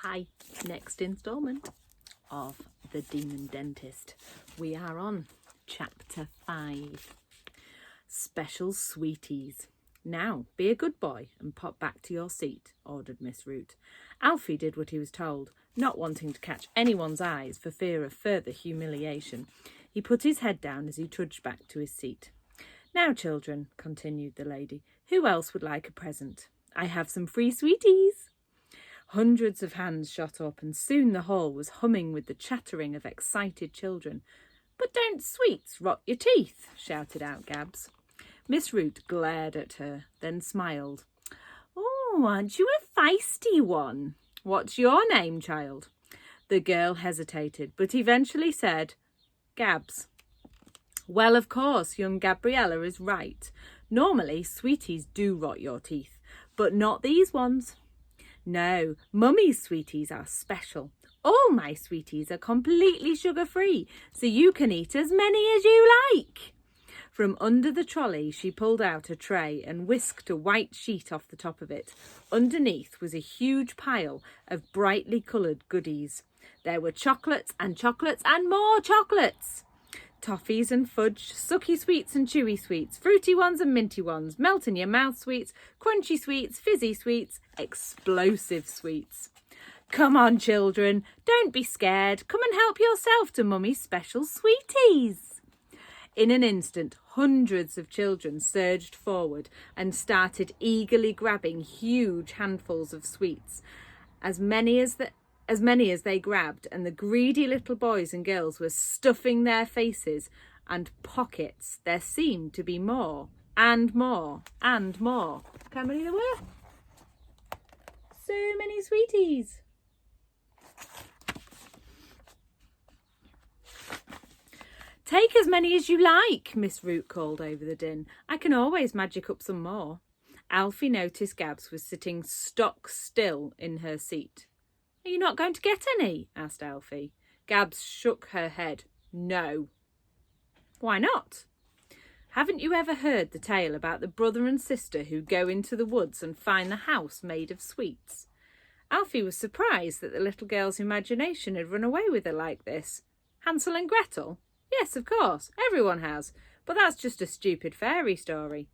Hi, next instalment of The Demon Dentist. We are on chapter 5, Special Sweeties. Now, be a good boy and pop back to your seat, ordered Miss Root. Alfie did what he was told, not wanting to catch anyone's eyes for fear of further humiliation. He put his head down as he trudged back to his seat. Now, children, continued the lady, who else would like a present? I have some free sweeties. Hundreds of hands shot up, and soon the hall was humming with the chattering of excited children. But don't sweets rot your teeth, shouted out Gabs. Miss Root glared at her, then smiled. Oh, aren't you a feisty one? What's your name, child? The girl hesitated, but eventually said, Gabs. Well, of course, young Gabriella is right. Normally, sweeties do rot your teeth, but not these ones. No, Mummy's sweeties are special. All my sweeties are completely sugar-free, so you can eat as many as you like. From under the trolley, she pulled out a tray and whisked a white sheet off the top of it. Underneath was a huge pile of brightly coloured goodies. There were chocolates and more chocolates. Toffees and fudge, sucky sweets and chewy sweets, fruity ones and minty ones, melt in your mouth sweets, crunchy sweets, fizzy sweets, explosive sweets. Come on, children, don't be scared. Come and help yourself to Mummy's special sweeties. In an instant, hundreds of children surged forward and started eagerly grabbing huge handfuls of sweets, as many as they grabbed, and the greedy little boys and girls were stuffing their faces and pockets. There seemed to be more and more and more. Look how many there were. So many sweeties. Take as many as you like, Miss Root called over the din. I can always magic up some more. Alfie noticed Gabs was sitting stock still in her seat. Are you not going to get any? Asked Alfie. Gabs shook her head. No. Why not? Haven't you ever heard the tale about the brother and sister who go into the woods and find the house made of sweets? Alfie was surprised that the little girl's imagination had run away with her like this. Hansel and Gretel? Yes, of course, everyone has, but that's just a stupid fairy story.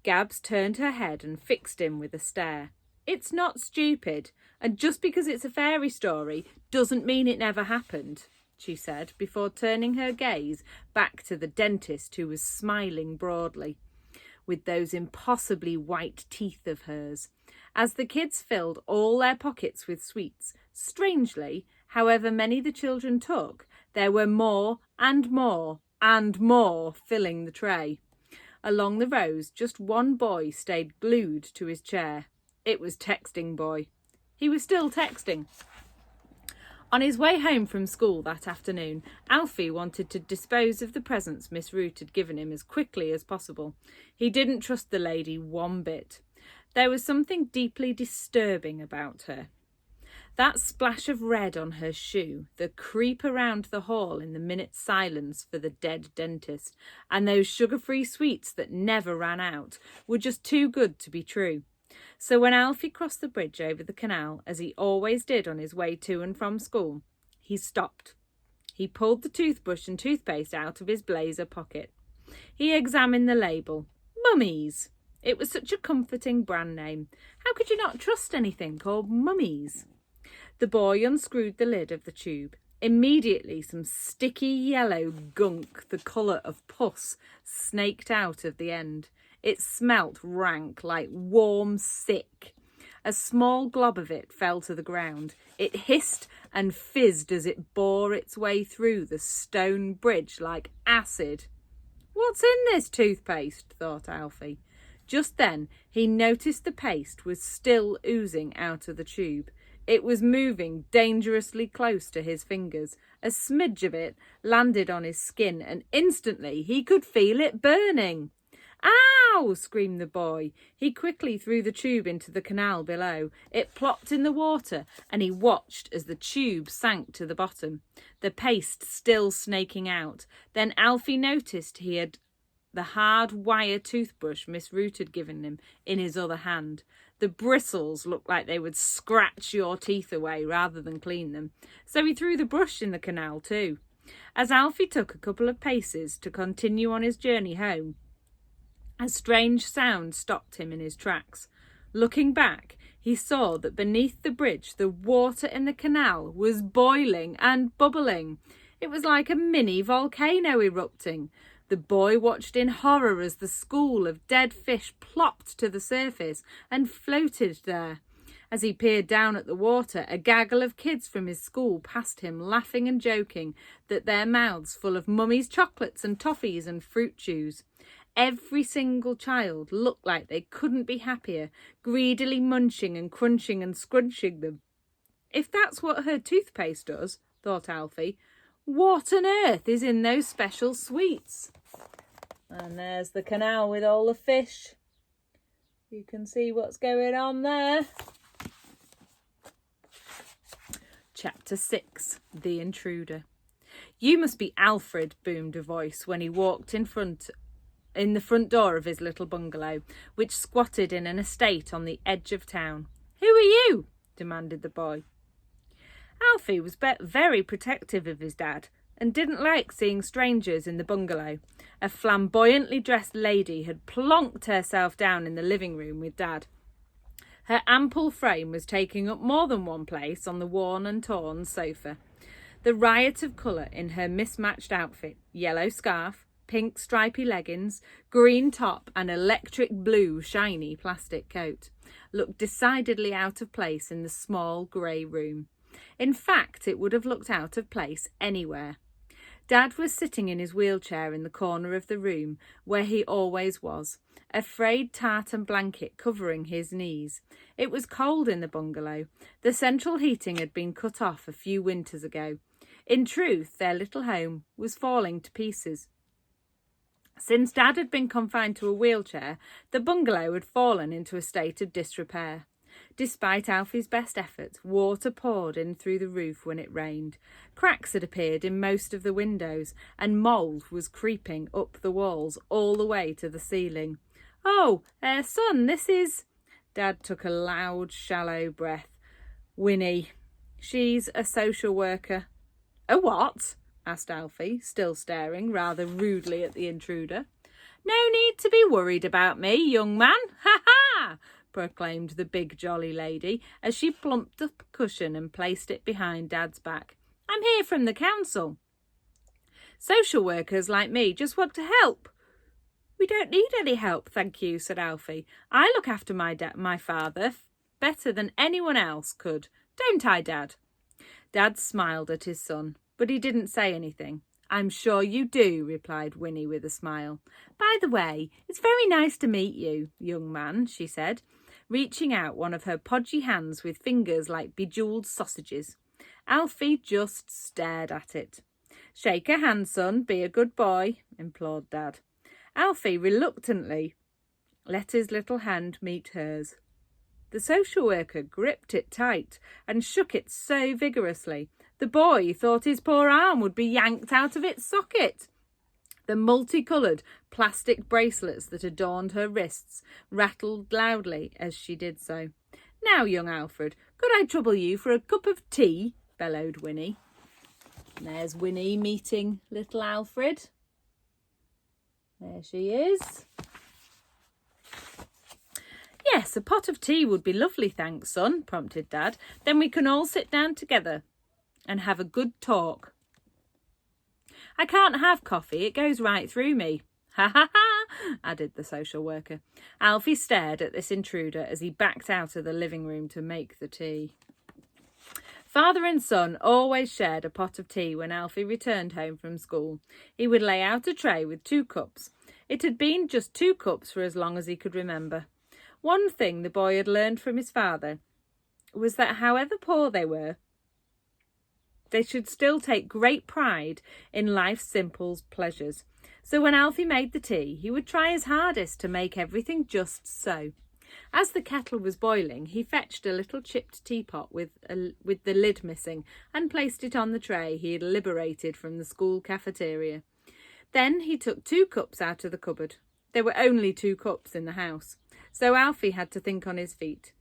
Gabs turned her head and fixed him with a stare. It's not stupid, and just because it's a fairy story doesn't mean it never happened, she said, before turning her gaze back to the dentist, who was smiling broadly with those impossibly white teeth of hers. As the kids filled all their pockets with sweets, strangely, however many the children took, there were more and more and more filling the tray. Along the rows, just one boy stayed glued to his chair. It was Texting Boy. He was still texting. On his way home from school that afternoon, Alfie wanted to dispose of the presents Miss Root had given him as quickly as possible. He didn't trust the lady one bit. There was something deeply disturbing about her. That splash of red on her shoe, the creep around the hall in the minute's silence for the dead dentist, and those sugar-free sweets that never ran out were just too good to be true. So when Alfie crossed the bridge over the canal, as he always did on his way to and from school, he stopped. He pulled the toothbrush and toothpaste out of his blazer pocket. He examined the label. Mummy's. It was such a comforting brand name. How could you not trust anything called Mummy's? The boy unscrewed the lid of the tube. Immediately, some sticky yellow gunk, the colour of pus, snaked out of the end. It smelt rank, like warm sick. A small glob of it fell to the ground. It hissed and fizzed as it bore its way through the stone bridge like acid. What's in this toothpaste? Thought Alfie. Just then, he noticed the paste was still oozing out of the tube. It was moving dangerously close to his fingers. A smidge of it landed on his skin, and instantly he could feel it burning. Ow! Screamed the boy. He quickly threw the tube into the canal below. It plopped in the water, and he watched as the tube sank to the bottom, the paste still snaking out. Then Alfie noticed he had the hard wire toothbrush Miss Root had given him in his other hand. The bristles looked like they would scratch your teeth away rather than clean them, so he threw the brush in the canal too. As Alfie took a couple of paces to continue on his journey home, a strange sound stopped him in his tracks. Looking back, he saw that beneath the bridge the water in the canal was boiling and bubbling. It was like a mini volcano erupting. The boy watched in horror as the school of dead fish plopped to the surface and floated there. As he peered down at the water, a gaggle of kids from his school passed him, laughing and joking, that their mouths full of mummy's chocolates and toffees and fruit chews. Every single child looked like they couldn't be happier, greedily munching and crunching and scrunching them. If that's what her toothpaste does, thought Alfie, what on earth is in those special sweets? And there's the canal with all the fish. You can see what's going on there. Chapter 6, The Intruder. You must be Alfred, boomed a voice when he walked in the front door of his little bungalow, which squatted in an estate on the edge of town. Who are you? Demanded the boy. Alfie was very protective of his dad and didn't like seeing strangers in the bungalow. A flamboyantly dressed lady had plonked herself down in the living room with Dad. Her ample frame was taking up more than one place on the worn and torn sofa. The riot of colour in her mismatched outfit, yellow scarf, pink stripy leggings, green top and electric blue shiny plastic coat, looked decidedly out of place in the small grey room. In fact, it would have looked out of place anywhere. Dad was sitting in his wheelchair in the corner of the room, where he always was, a frayed tartan blanket covering his knees. It was cold in the bungalow. The central heating had been cut off a few winters ago. In truth, their little home was falling to pieces. Since Dad had been confined to a wheelchair, the bungalow had fallen into a state of disrepair. Despite Alfie's best efforts, water poured in through the roof when it rained. Cracks had appeared in most of the windows, and mould was creeping up the walls all the way to the ceiling. Oh, son, this is... Dad took a loud, shallow breath. Winnie. She's a social worker. A what? Asked Alfie, still staring rather rudely at the intruder. No need to be worried about me, young man. Ha ha! Proclaimed the big jolly lady as she plumped up a cushion and placed it behind Dad's back. I'm here from the council. Social workers like me just want to help. We don't need any help, thank you, said Alfie. I look after my father better than anyone else could. Don't I, Dad? Dad smiled at his son, but he didn't say anything. I'm sure you do, replied Winnie with a smile. By the way, it's very nice to meet you, young man, she said, reaching out one of her podgy hands with fingers like bejewelled sausages. Alfie just stared at it. Shake a hand, son, be a good boy, implored Dad. Alfie reluctantly let his little hand meet hers. The social worker gripped it tight and shook it so vigorously, the boy thought his poor arm would be yanked out of its socket. The multicoloured plastic bracelets that adorned her wrists rattled loudly as she did so. Now, young Alfred, could I trouble you for a cup of tea? Bellowed Winnie. There's Winnie meeting little Alfred. There she is. Yes, a pot of tea would be lovely, thanks, son, prompted Dad. Then we can all sit down together and have a good talk. I can't have coffee, it goes right through me. Ha ha ha, added the social worker. Alfie stared at this intruder as he backed out of the living room to make the tea. Father and son always shared a pot of tea when Alfie returned home from school. He would lay out a tray with 2 cups. It had been just 2 cups for as long as he could remember. One thing the boy had learned from his father was that however poor they were, they should still take great pride in life's simple pleasures. So when Alfie made the tea, he would try his hardest to make everything just so. As the kettle was boiling, he fetched a little chipped teapot with the lid missing and placed it on the tray he had liberated from the school cafeteria. Then he took 2 cups out of the cupboard. There were only 2 cups in the house. so Alfie had to think on his feet.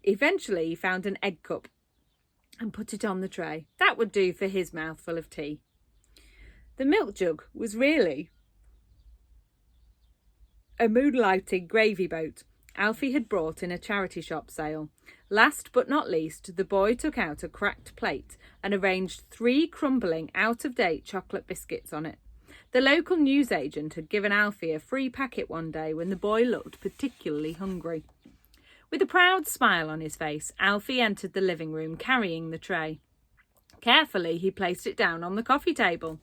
Eventually he found an egg cup and put it on the tray. That would do for his mouthful of tea. The milk jug was really a moonlighting gravy boat Alfie had brought in a charity shop sale. Last but not least, the boy took out a cracked plate and arranged 3 crumbling, out-of-date chocolate biscuits on it. The local newsagent had given Alfie a free packet one day when the boy looked particularly hungry. With a proud smile on his face, Alfie entered the living room carrying the tray. Carefully, he placed it down on the coffee table.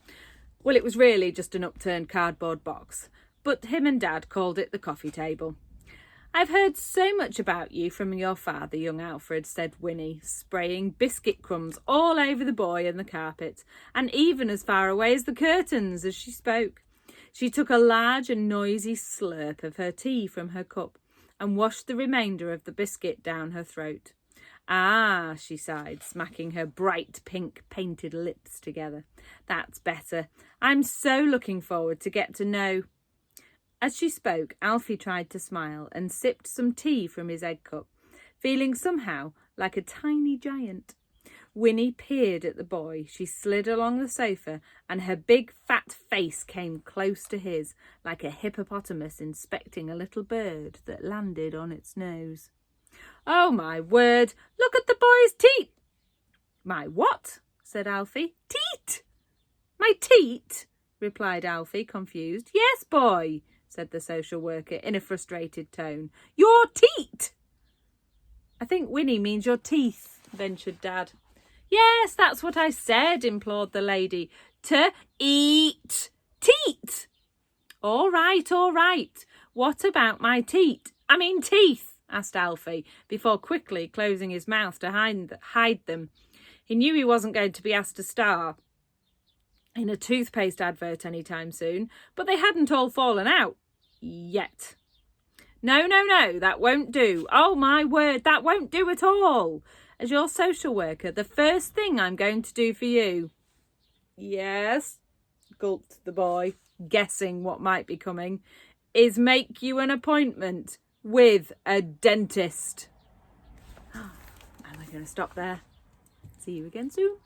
Well, it was really just an upturned cardboard box, but him and Dad called it the coffee table. "I've heard so much about you from your father, young Alfred," said Winnie, spraying biscuit crumbs all over the boy and the carpet, and even as far away as the curtains as she spoke. She took a large and noisy slurp of her tea from her cup and washed the remainder of the biscuit down her throat. "Ah," she sighed, smacking her bright pink painted lips together. "That's better. I'm so looking forward to get to know..." As she spoke, Alfie tried to smile and sipped some tea from his egg cup, feeling somehow like a tiny giant. Winnie peered at the boy. She slid along the sofa and her big fat face came close to his, like a hippopotamus inspecting a little bird that landed on its nose. "Oh, my word, look at the boy's teeth!" "My what?" said Alfie. "Teat!" "My teat?" replied Alfie, confused. "Yes, boy," said the social worker in a frustrated tone. "Your teat!" "I think Winnie means your teeth," ventured Dad. "Yes, that's what I said," implored the lady. "To-eat teat." All right. What about my teat? I mean teeth," asked Alfie, before quickly closing his mouth to hide them. He knew he wasn't going to be asked to star in a toothpaste advert anytime soon, but they hadn't all fallen out yet. No, that won't do. Oh, my word, that won't do at all. As your social worker, the first thing I'm going to do for you..." "Yes," gulped the boy, guessing what might be coming, "is make you an appointment with a dentist." And we're going to stop there. See you again soon.